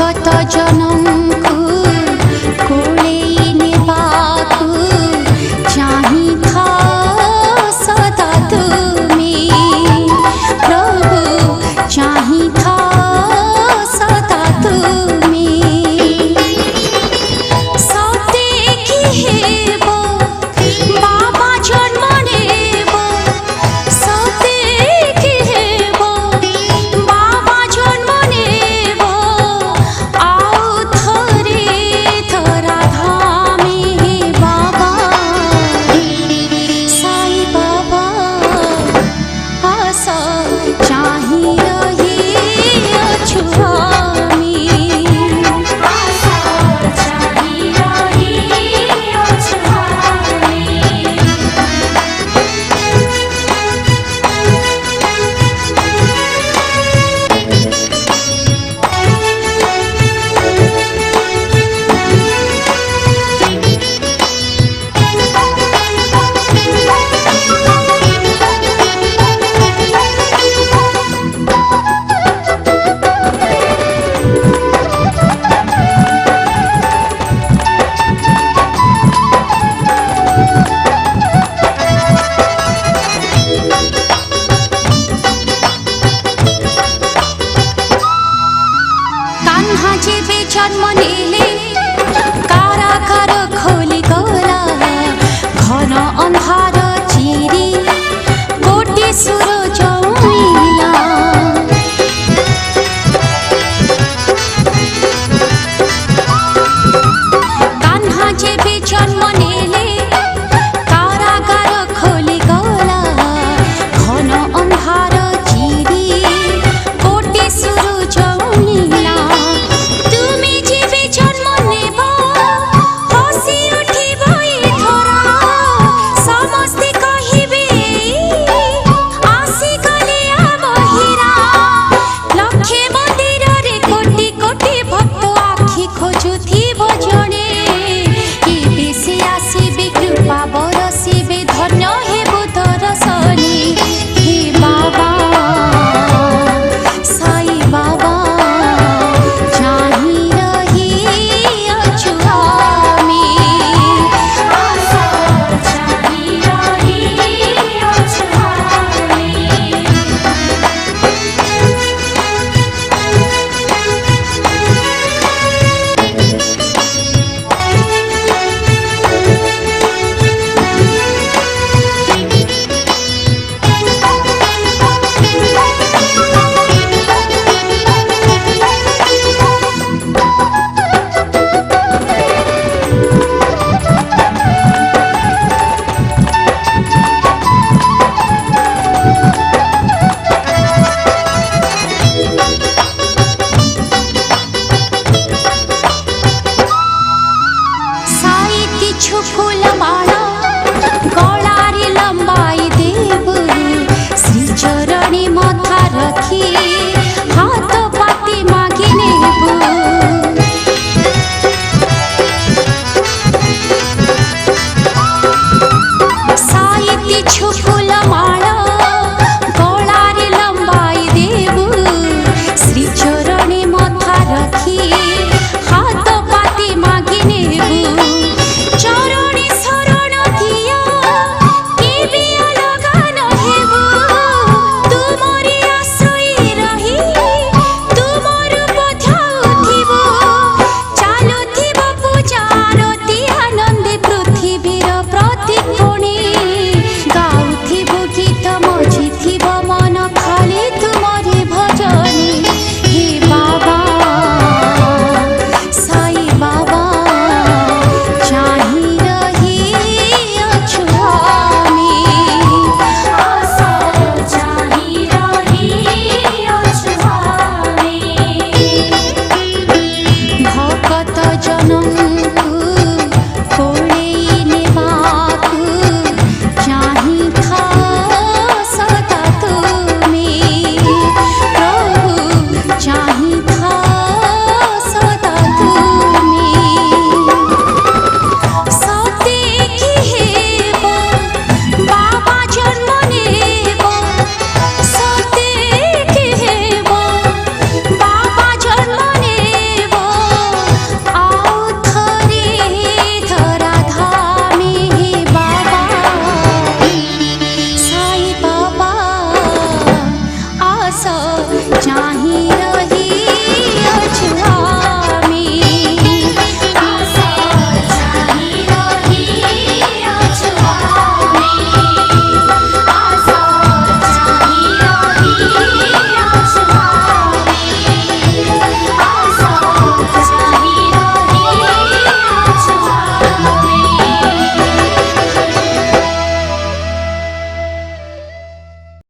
गत जनम को कोले नेबाकु चाही था सदा तुम्हें प्रभु चाही था सदा तुम्हें सब देखी हेबो बाबा जन्म नेबो सब देखी हेबो बाबा जन्म नेबो आओ थरे थरा धामे बाबा साई बाबा आशा चाही रही अछुआमी आशा चाही रही अछुआमी कान्हा जेबे जन्म नेले कारागार खोली गला घन अन्धार चिरी कोटी सुर जौमिला कान्हा जेबे जन्म नेले कारागार खोली गला घन अन्धार चिरी कोटी सुर जौमिला তুমি যেবে জন্ম নেব হসি উঠিব এথরা সমস্তে কহিবে चाहे